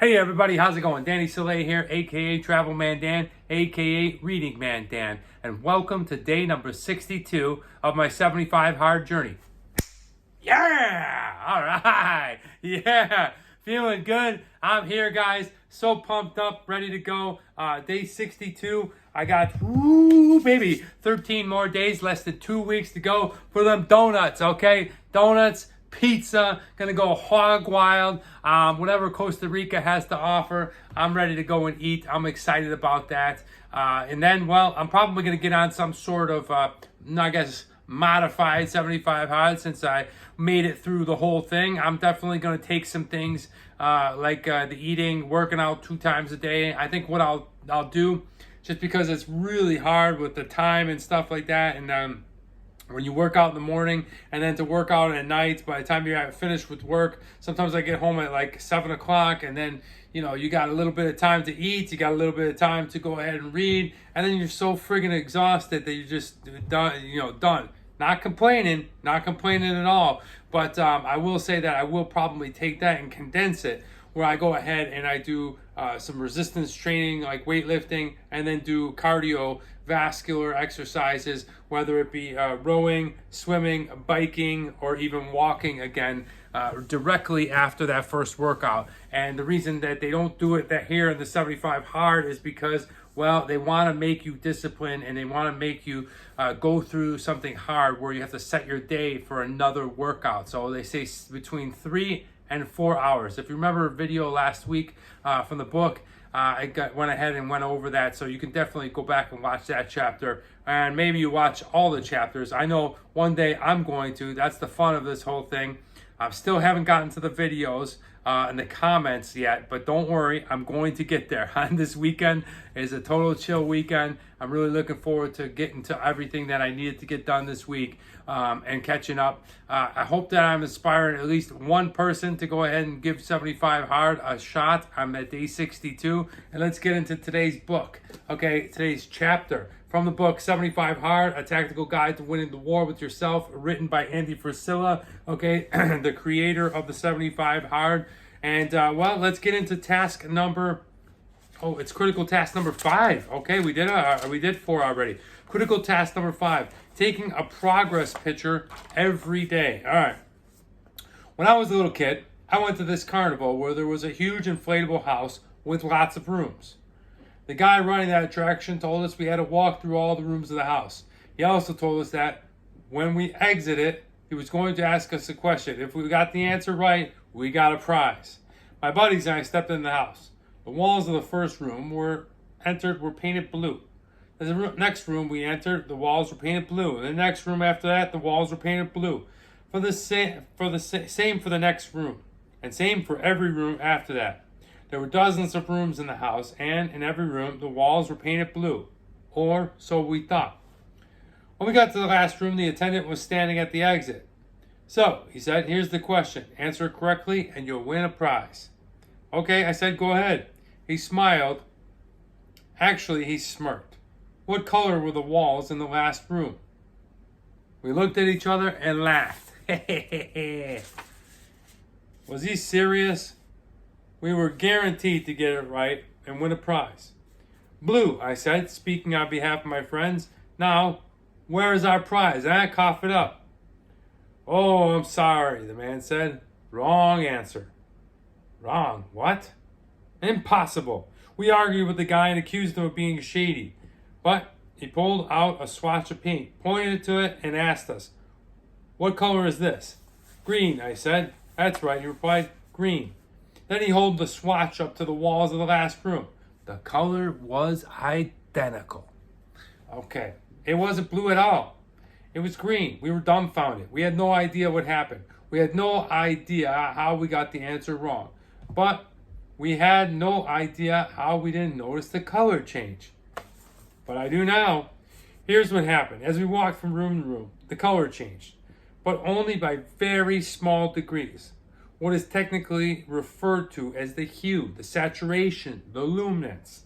Hey everybody, how's it going? Danny Soleil here, aka Travel Man Dan, aka Reading Man Dan, and welcome to day number 62 of my 75 hard journey. Yeah! All right. Yeah. Feeling good. I'm here, guys. So pumped up, ready to go. Day 62. I got, woo, baby, 13 more days, less than 2 weeks to go for them donuts, okay? Donuts, pizza, gonna go hog wild. Whatever Costa Rica has to offer, I'm ready to go and eat. I'm excited about that. And then, well, I'm probably gonna get on some sort of, I guess, modified 75 hard since I made it through the whole thing. I'm definitely going to take some things like the eating, working out 2 times a day. I think what I'll do, just because it's really hard with the time and stuff like that, and when you work out in the morning and then to work out at night, by the time you're finished with work, sometimes I get home at like 7 o'clock, and then you got a little bit of time to eat, you got a little bit of time to go ahead and read, and then you're so friggin' exhausted that you're just done. Not complaining at all. But I will say that I will probably take that and condense it, where I go ahead and I do some resistance training like weightlifting, and then do cardiovascular exercises, whether it be rowing, swimming, biking, or even walking again directly after that first workout. And the reason that they don't do it that here in the 75 hard is because, well, they want to make you disciplined, and they want to make you go through something hard where you have to set your day for another workout. So they say between 3 and 4 hours. If you remember a video last week from the book, went ahead and went over that. So you can definitely go back and watch that chapter. And maybe you watch all the chapters. I know one day I'm going to. That's the fun of this whole thing. I still haven't gotten to the videos and the comments yet, but don't worry, I'm going to get there. This weekend is a total chill weekend. I'm really looking forward to getting to everything that I needed to get done this week and catching up. I hope that I'm inspiring at least one person to go ahead and give 75 hard a shot. I'm at day 62, and let's get into today's book. Okay, today's chapter from the book 75 Hard, A Tactical Guide to Winning the War with Yourself, written by Andy Frisella, okay, the creator of the 75 Hard. And, well, let's get into task number, it's critical task number 5. Okay, we did 4 already. Critical task number 5, taking a progress picture every day. All right. When I was a little kid, I went to this carnival where there was a huge inflatable house with lots of rooms. The guy running that attraction told us we had to walk through all the rooms of the house. He also told us that when we exited, he was going to ask us a question. If we got the answer right, we got a prize. My buddies and I stepped in the house. The walls of the first room were painted blue. In the next room we entered, the walls were painted blue. In the next room after that, the walls were painted blue. Same for the next room, and same for every room after that. There were dozens of rooms in the house, and in every room, the walls were painted blue. Or so we thought. When we got to the last room, the attendant was standing at the exit. So, he said, here's the question. Answer it correctly, and you'll win a prize. Okay, I said, go ahead. He smiled. Actually, he smirked. What color were the walls in the last room? We looked at each other and laughed. Was he serious? We were guaranteed to get it right and win a prize. Blue, I said, speaking on behalf of my friends. Now, where is our prize? And I coughed it up. Oh, I'm sorry, the man said. Wrong answer. Wrong, what? Impossible. We argued with the guy and accused him of being shady. But he pulled out a swatch of paint, pointed to it, and asked us, what color is this? Green, I said. That's right, he replied, green. Then he held the swatch up to the walls of the last room. The color was identical. Okay, it wasn't blue at all. It was green. We were dumbfounded. We had no idea what happened. We had no idea how we got the answer wrong. But we had no idea how we didn't notice the color change. But I do now. Here's what happened. As we walked from room to room, the color changed, but only by very small degrees. What is technically referred to as the hue, the saturation, the luminance.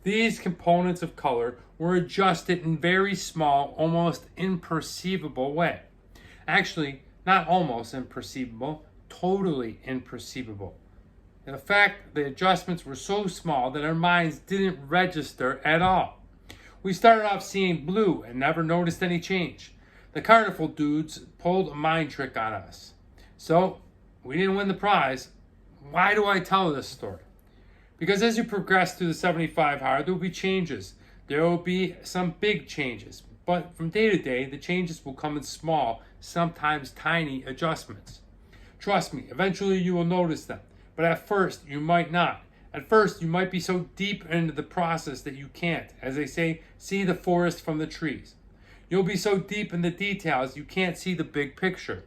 These components of color were adjusted in very small, almost imperceivable way. Actually, not almost imperceivable, totally imperceivable. And the fact the adjustments were so small that our minds didn't register at all. We started off seeing blue and never noticed any change. The carnival dudes pulled a mind trick on us. So, we didn't win the prize. Why do I tell this story? Because as you progress through the 75 hard, there will be changes. There will be some big changes. But from day to day, the changes will come in small, sometimes tiny adjustments. Trust me, eventually you will notice them. But at first, you might not. At first, you might be so deep into the process that you can't, as they say, see the forest from the trees. You'll be so deep in the details, you can't see the big picture.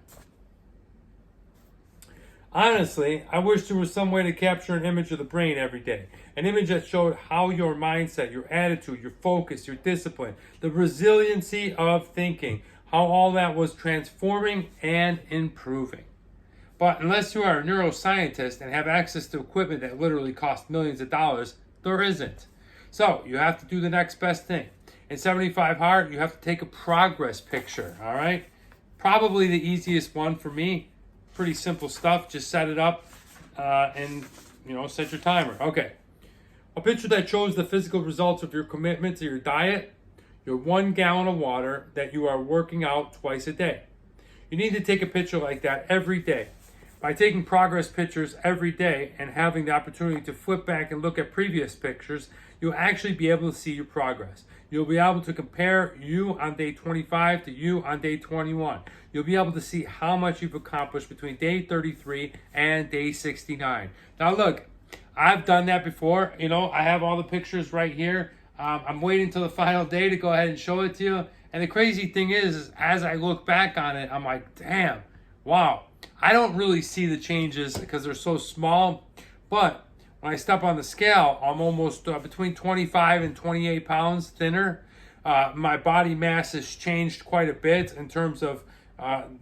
Honestly, I wish there was some way to capture an image of the brain every day. An image that showed how your mindset, your attitude, your focus, your discipline, the resiliency of thinking, how all that was transforming and improving. But unless you are a neuroscientist and have access to equipment that literally costs millions of dollars, there isn't. So you have to do the next best thing. In 75 hard, you have to take a progress picture, all right? Probably the easiest one for me. Pretty simple stuff. Just set it up and, set your timer. Okay. A picture that shows the physical results of your commitment to your diet, your 1 gallon of water that you are working out twice a day. You need to take a picture like that every day. By taking progress pictures every day and having the opportunity to flip back and look at previous pictures, you'll actually be able to see your progress. You'll be able to compare you on day 25 to you on day 21. You'll be able to see how much you've accomplished between day 33 and day 69. Now look, I've done that before. I have all the pictures right here. I'm waiting till the final day to go ahead and show it to you. And the crazy thing is as I look back on it, I'm like, damn, wow. I don't really see the changes because they're so small, but when I step on the scale, I'm almost between 25 and 28 pounds thinner. My body mass has changed quite a bit in terms of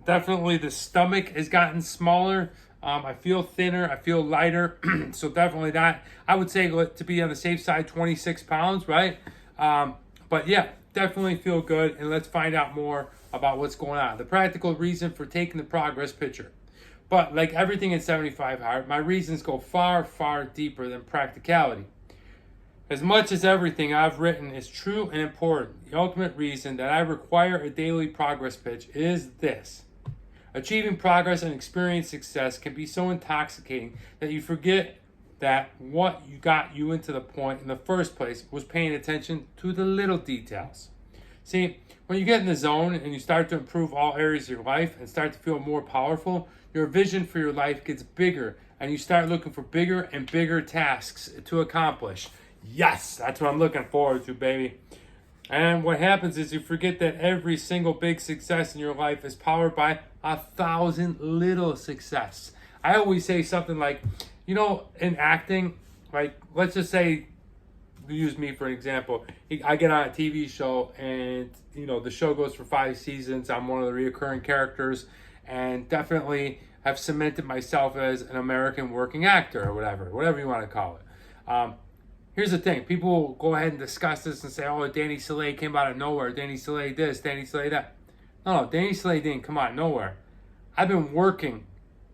definitely the stomach has gotten smaller. I feel thinner. I feel lighter. So definitely that. I would say to be on the safe side, 26 pounds, right? But yeah, definitely feel good. And let's find out more about what's going on. The practical reason for taking the progress picture. But like everything in 75 hard, my reasons go far, far deeper than practicality. As much as everything I've written is true and important, the ultimate reason that I require a daily progress pitch is this. Achieving progress and experiencing success can be so intoxicating that you forget that what you got you into the point in the first place was paying attention to the little details. See, when you get in the zone and you start to improve all areas of your life and start to feel more powerful, your vision for your life gets bigger and you start looking for bigger and bigger tasks to accomplish. Yes, that's what I'm looking forward to, baby. And what happens is you forget that every single big success in your life is powered by 1,000 little success. I always say something like, in acting, like let's just say, use me for an example. I get on a TV show and, the show goes for 5 seasons. I'm one of the recurring characters and definitely have cemented myself as an American working actor or whatever you want to call it. Here's the thing. People will go ahead and discuss this and say, oh, Danny Soleil came out of nowhere. Danny Soleil this, Danny Soleil that. No, Danny Soleil didn't come out of nowhere. I've been working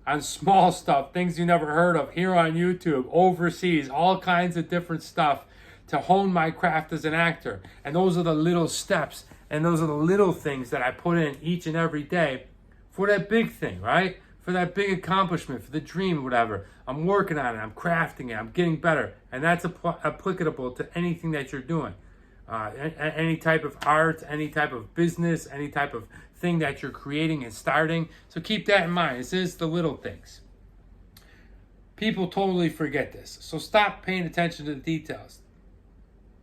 on small stuff, things you never heard of, here on YouTube, overseas, all kinds of different stuff to hone my craft as an actor. And those are the little steps and those are the little things that I put in each and every day for that big thing, right? For that big accomplishment, for the dream, whatever. I'm working on it, I'm crafting it, I'm getting better. And that's applicable to anything that you're doing. Any type of art, any type of business, any type of thing that you're creating and starting. So keep that in mind. This is the little things. People totally forget this. So stop paying attention to the details.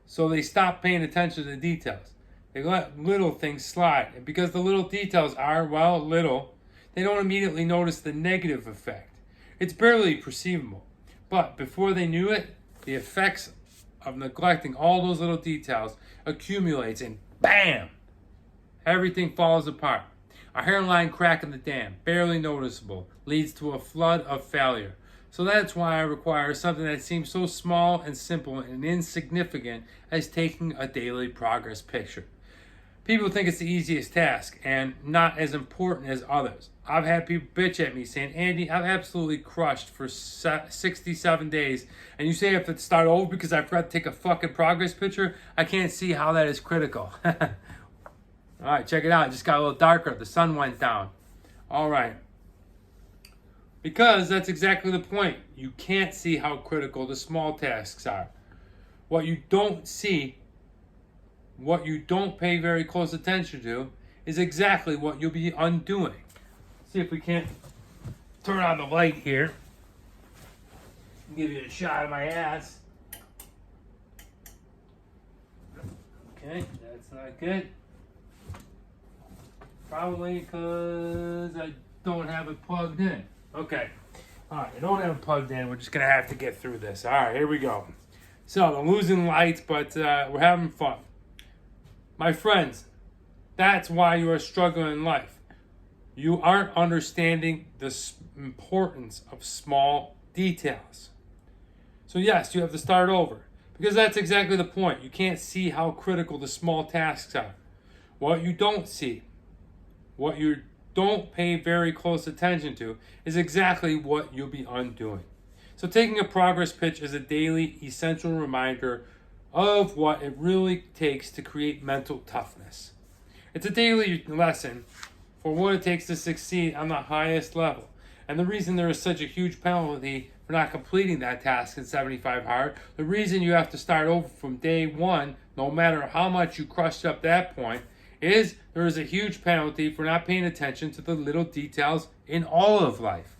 So they stop paying attention to the details. They let little things slide. And because the little details are, little, they don't immediately notice the negative effect. It's barely perceivable. But before they knew it, the effects of neglecting all those little details accumulates and bam! Everything falls apart. A hairline crack in the dam, barely noticeable, leads to a flood of failure. So that's why I require something that seems so small and simple and insignificant as taking a daily progress picture. People think it's the easiest task and not as important as others. I've had people bitch at me saying, Andy, I've absolutely crushed for 67 days. And you say I have to start over because I forgot to take a fucking progress picture? I can't see how that is critical. All right, check it out. It just got a little darker. The sun went down. All right. Because that's exactly the point. You can't see how critical the small tasks are. What you don't see, what you don't pay very close attention to, is exactly what you'll be undoing. See if we can't turn on the light here. Give you a shot of my ass. Okay, that's not good. Probably because I don't have it plugged in. Okay. All right, I don't have it plugged in. We're just going to have to get through this. All right, here we go. So, I'm losing lights, but we're having fun. My friends, that's why you are struggling in life. You aren't understanding the importance of small details. So yes, you have to start over. Because that's exactly the point. You can't see how critical the small tasks are. What you don't see, what you don't pay very close attention to, is exactly what you'll be undoing. So taking a progress pitch is a daily essential reminder of what it really takes to create mental toughness. It's a daily lesson for what it takes to succeed on the highest level. And the reason there is such a huge penalty for not completing that task in 75 hard, the reason you have to start over from day one, no matter how much you crushed up that point, is there is a huge penalty for not paying attention to the little details in all of life.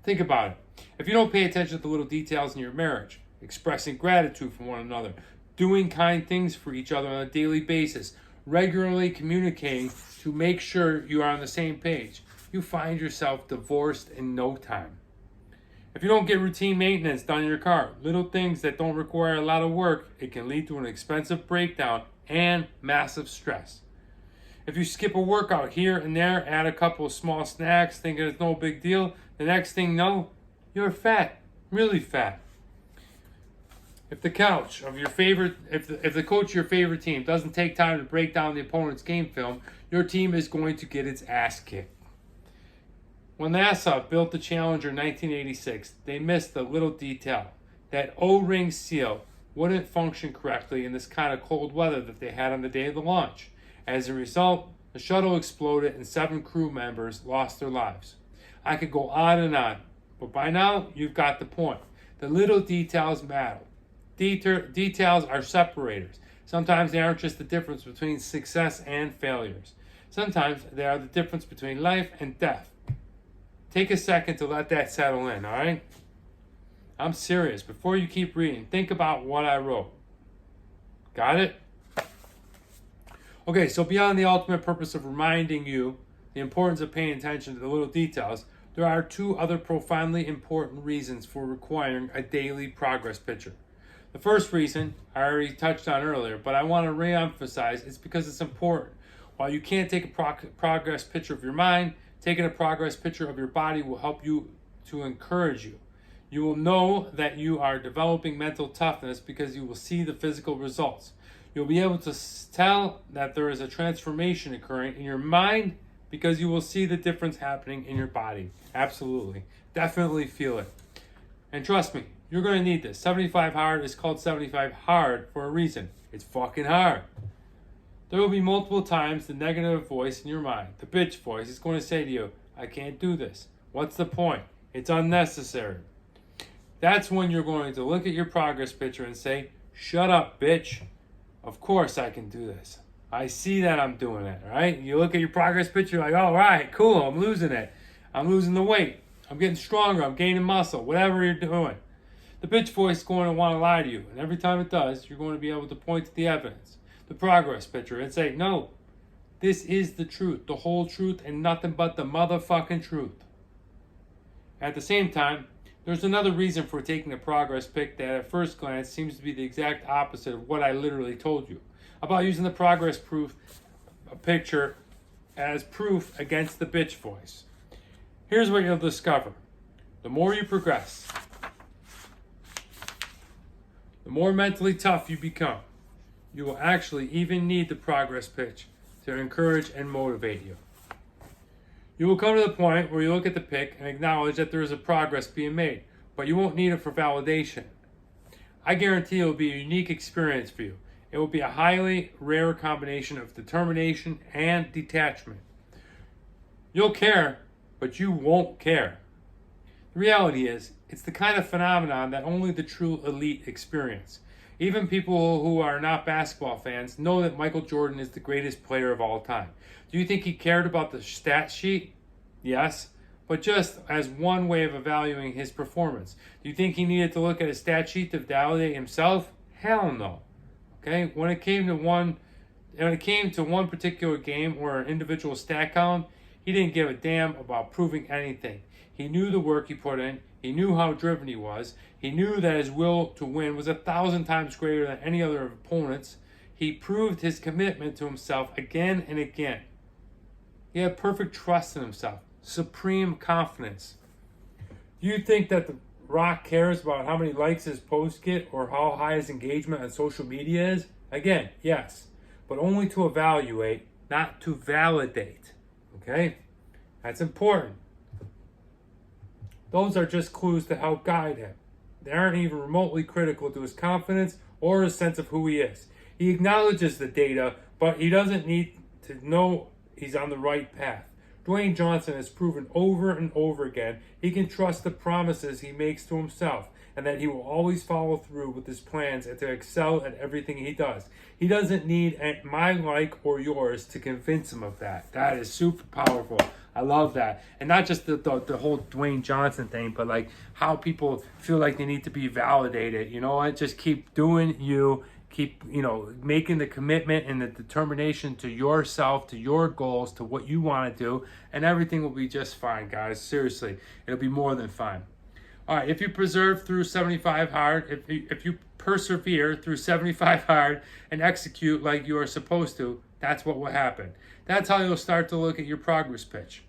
Think about it. If you don't pay attention to the little details in your marriage, expressing gratitude for one another, doing kind things for each other on a daily basis, regularly communicating to make sure you are on the same page, you find yourself divorced in no time. If you don't get routine maintenance done in your car, little things that don't require a lot of work, it can lead to an expensive breakdown and massive stress. If you skip a workout here and there, add a couple of small snacks, thinking it's no big deal, the next thing you know, you're fat, really fat. If the coach of your favorite, if the coach of your favorite team doesn't take time to break down the opponent's game film, your team is going to get its ass kicked. When NASA built the Challenger in 1986, they missed the little detail. That O-ring seal wouldn't function correctly in this kind of cold weather that they had on the day of the launch. As a result, the shuttle exploded and 7 crew members lost their lives. I could go on and on, but by now you've got the point. The little details matter. Details are separators. Sometimes they aren't just the difference between success and failures. Sometimes they are the difference between life and death. Take a second to let that settle in, all right? I'm serious. Before you keep reading, think about what I wrote. Got it? Okay, so beyond the ultimate purpose of reminding you the importance of paying attention to the little details, there are 2 other profoundly important reasons for requiring a daily progress picture. The first reason I already touched on earlier, but I want to re-emphasize, is because it's important. While you can't take a progress picture of your mind, taking a progress picture of your body will help you to encourage you. You will know that you are developing mental toughness because you will see the physical results. You'll be able to tell that there is a transformation occurring in your mind because you will see the difference happening in your body. Absolutely. Definitely feel it. And trust me, you're going to need this. 75 hard is called 75 hard for a reason. It's fucking hard. There will be multiple times the negative voice in your mind, the bitch voice, is going to say to you, I can't do this. What's the point? It's unnecessary. That's when you're going to look at your progress picture and say, shut up, bitch. Of course I can do this. I see that I'm doing it, right? You look at your progress picture like, all right, cool, I'm losing it. I'm losing the weight. I'm getting stronger. I'm gaining muscle. Whatever you're doing. The bitch voice is going to want to lie to you. And every time it does, you're going to be able to point to the evidence, the progress picture, and say, no, this is the truth, the whole truth, and nothing but the motherfucking truth. At the same time, there's another reason for taking a progress pic that at first glance seems to be the exact opposite of what I literally told you about using the progress picture as proof against the bitch voice. Here's what you'll discover. The more you progress, the more mentally tough you become. You will actually even need the progress pitch to encourage and motivate you. You will come to the point where you look at the pic and acknowledge that there is a progress being made, but you won't need it for validation. I guarantee it will be a unique experience for you. It will be a highly rare combination of determination and detachment. You'll care, but you won't care. The reality is, it's the kind of phenomenon that only the true elite experience. Even people who are not basketball fans know that Michael Jordan is the greatest player of all time. Do you think he cared about the stat sheet? Yes, but just as one way of evaluating his performance. Do you think he needed to look at a stat sheet to validate himself? Hell no. Okay, when it came to one particular game or an individual stat column, he didn't give a damn about proving anything. He knew the work he put in. He knew how driven he was. He knew that his will to win was 1,000 times greater than any other opponent's. He proved his commitment to himself again and again. He had perfect trust in himself, supreme confidence. Do you think that The Rock cares about how many likes his posts get or how high his engagement on social media is? Again, yes, but only to evaluate, not to validate. Okay? That's important. Those are just clues to help guide him. They aren't even remotely critical to his confidence or his sense of who he is. He acknowledges the data, but he doesn't need to know he's on the right path. Dwayne Johnson has proven over and over again he can trust the promises he makes to himself and that he will always follow through with his plans and to excel at everything he does. He doesn't need my like or yours to convince him of that. That is super powerful. I love that. And not just the whole Dwayne Johnson thing, but like how people feel like they need to be validated. You know what? Just keep doing you. Keep, making the commitment and the determination to yourself, to your goals, to what you want to do, and everything will be just fine, guys. Seriously, it'll be more than fine. All right, if you persevere through 75 hard, if you persevere through 75 hard and execute like you are supposed to, that's what will happen. That's how you'll start to look at your progress pitch.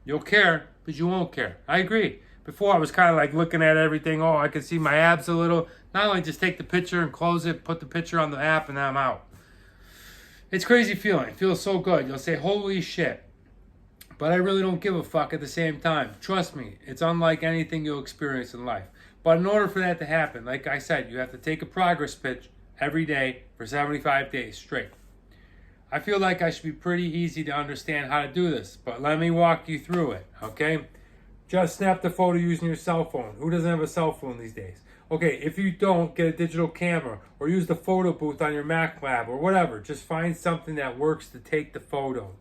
You'll care, but you won't care. I agree. Before I was kind of like looking at everything. Oh, I can see my abs a little. Not only just take the picture and close it, put the picture on the app, and I'm out. It's crazy feeling. It feels so good. You'll say, holy shit. But I really don't give a fuck at the same time. Trust me, it's unlike anything you'll experience in life. But in order for that to happen, like I said, you have to take a progress pitch every day for 75 days straight. I feel like I should be pretty easy to understand how to do this, but let me walk you through it, okay? Just snap the photo using your cell phone. Who doesn't have a cell phone these days? Okay, if you don't, get a digital camera or use the photo booth on your Mac lab or whatever. Just find something that works to take the photo.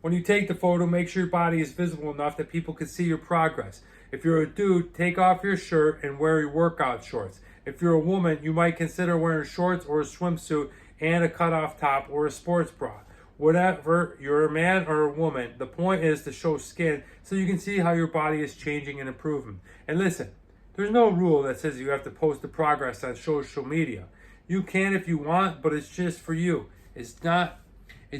When you take the photo, make sure your body is visible enough that people can see your progress. If you're a dude, take off your shirt and wear your workout shorts. If you're a woman, you might consider wearing shorts or a swimsuit and a cutoff top or a sports bra. Whatever, you're a man or a woman, the point is to show skin so you can see how your body is changing and improving. And listen, there's no rule that says you have to post the progress on social media. You can if you want, but it's just for you. It's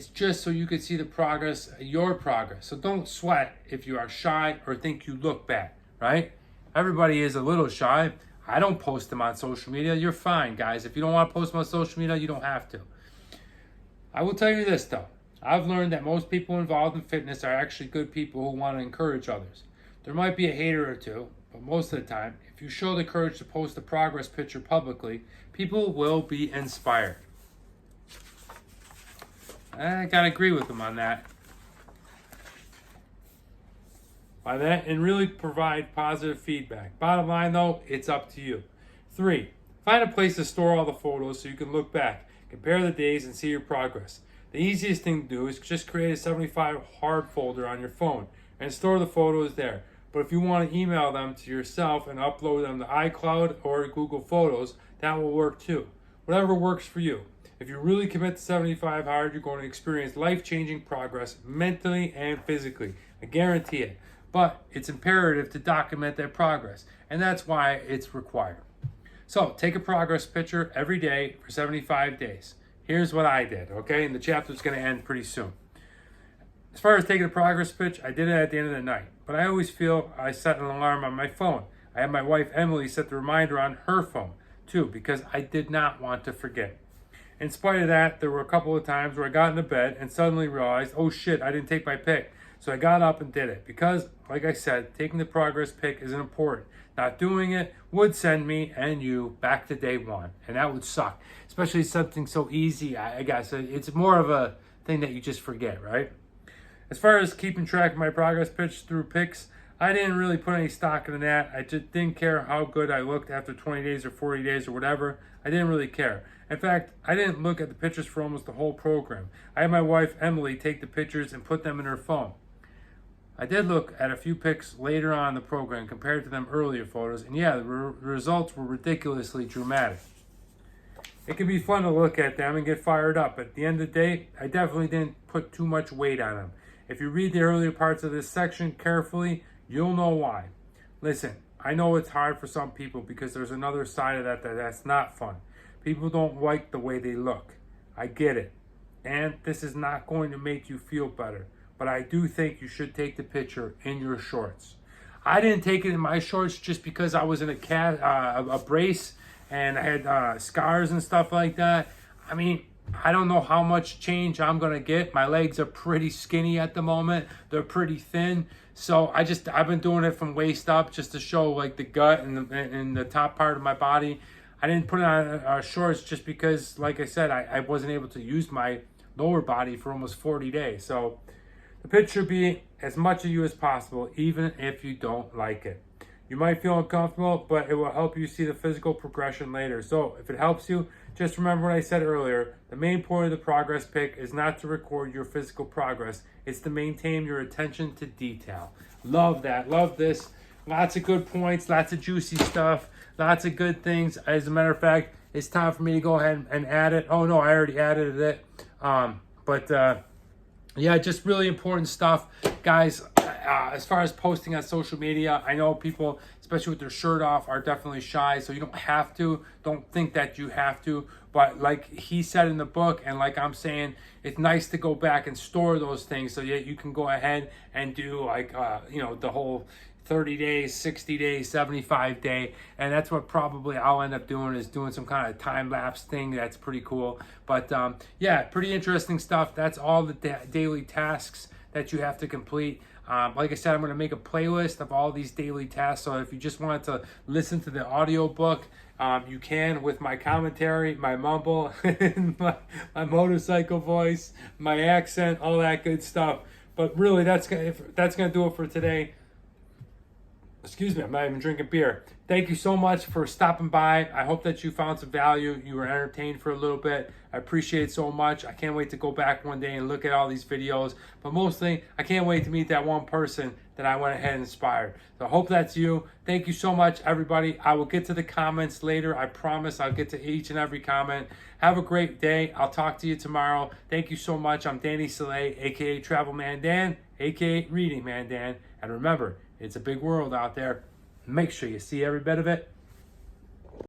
just so you can see the progress, your progress. So don't sweat if you are shy or think you look bad, right? Everybody is a little shy. I don't post them on social media. You're fine, guys. If you don't want to post them on social media, you don't have to. I will tell you this, though. I've learned that most people involved in fitness are actually good people who want to encourage others. There might be a hater or two, but most of the time, if you show the courage to post a progress picture publicly, people will be inspired. I gotta agree with them on that. By that, and really provide positive feedback. Bottom line, though, it's up to you. 3, find a place to store all the photos so you can look back, compare the days, and see your progress. The easiest thing to do is just create a 75 hard folder on your phone and store the photos there. But if you want to email them to yourself and upload them to iCloud or Google Photos, that will work too. Whatever works for you. If you really commit to 75 hard, you're going to experience life-changing progress mentally and physically. I guarantee it. But it's imperative to document that progress, and that's why it's required. So take a progress picture every day for 75 days. Here's what I did, okay? And the chapter's going to end pretty soon. As far as taking a progress pitch, I did it at the end of the night. But I always feel I set an alarm on my phone. I had my wife Emily set the reminder on her phone too, because I did not want to forget. In spite of that, there were a couple of times where I got into bed and suddenly realized, oh shit, I didn't take my pick. So I got up and did it because, like I said, taking the progress pick isn't important. Not doing it would send me and you back to day one, and that would suck. Especially something so easy, I guess. It's more of a thing that you just forget, right? As far as keeping track of my progress pitch through picks, I didn't really put any stock in that. I just didn't care how good I looked after 20 days or 40 days or whatever. I didn't really care. In fact, I didn't look at the pictures for almost the whole program. I had my wife, Emily, take the pictures and put them in her phone. I did look at a few pics later on in the program compared to them earlier photos, and yeah, the results were ridiculously dramatic. It can be fun to look at them and get fired up, but at the end of the day, I definitely didn't put too much weight on them. If you read the earlier parts of this section carefully, you'll know why. Listen, I know it's hard for some people because there's another side of that's not fun. People don't like the way they look. I get it. And this is not going to make you feel better. But I do think you should take the picture in your shorts. I didn't take it in my shorts just because I was in a brace and I had scars and stuff like that. I mean, I don't know how much change I'm going to get. My legs are pretty skinny at the moment. They're pretty thin. So I've been doing it from waist up just to show like the gut and the top part of my body. I didn't put it on shorts just because, like I said, I wasn't able to use my lower body for almost 40 days. So the pitch should be as much of you as possible, even if you don't like it. You might feel uncomfortable, but it will help you see the physical progression later. So if it helps you, just remember what I said earlier. The main point of the progress pick is not to record your physical progress. It's to maintain your attention to detail. Love that. Love this. Lots of good points, lots of juicy stuff, lots of good things. As a matter of fact, it's time for me to go ahead and add it. Oh no, I already added it. Yeah, just really important stuff, guys. As far as posting on social media, I know people, especially with their shirt off, are definitely shy, so you don't have to. Don't think that you have to. But like he said in the book, and like I'm saying, it's nice to go back and store those things so that you can go ahead and do like, the whole 30 days, 60 days, 75 day. And that's what probably I'll end up doing, is doing some kind of time lapse thing. That's pretty cool. But yeah, pretty interesting stuff. That's all the daily tasks that you have to complete. Like I said, I'm going to make a playlist of all these daily tasks. So if you just wanted to listen to the audio book, you can, with my commentary, my mumble, my motorcycle voice, my accent, all that good stuff. But really, that's gonna do it for today. Excuse me, I'm not even drinking beer. Thank you so much for stopping by. I hope that you found some value. You were entertained for a little bit. I appreciate it so much. I can't wait to go back one day and look at all these videos. But mostly, I can't wait to meet that one person that I went ahead and inspired. So I hope that's you. Thank you so much, everybody. I will get to the comments later. I promise I'll get to each and every comment. Have a great day. I'll talk to you tomorrow. Thank you so much. I'm Danny Soleil, a.k.a. Travel Man Dan, a.k.a. Reading Man Dan. And remember, it's a big world out there. Make sure you see every bit of it.